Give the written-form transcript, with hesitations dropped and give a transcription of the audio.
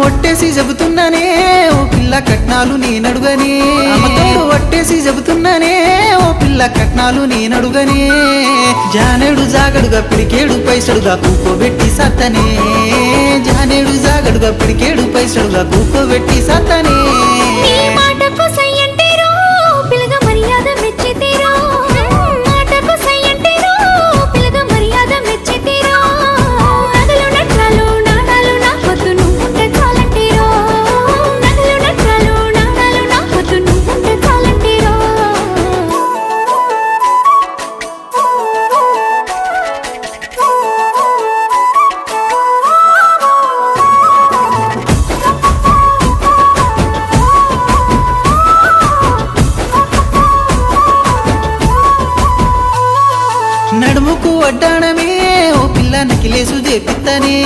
ఒట్టేసి చెబుతున్నానే ఓ పిల్ల కట్నాలు నేనడుగనే అమ్మతోడు ఒట్టేసి చెబుతున్నానే ఓ పిల్ల కట్నాలు నేనడుగనే జానేడు జాగడుగా పిడికేడు పైసడుగా కూకోబెట్టి సత్తనే జానేడు జాగడుగా పిడికేడు పైసడుగా కూకోబెట్టి సత్తనే నడుముకు వడ్డాణమే ఓ పిల్ల నకిలేసు చేపిత్తనే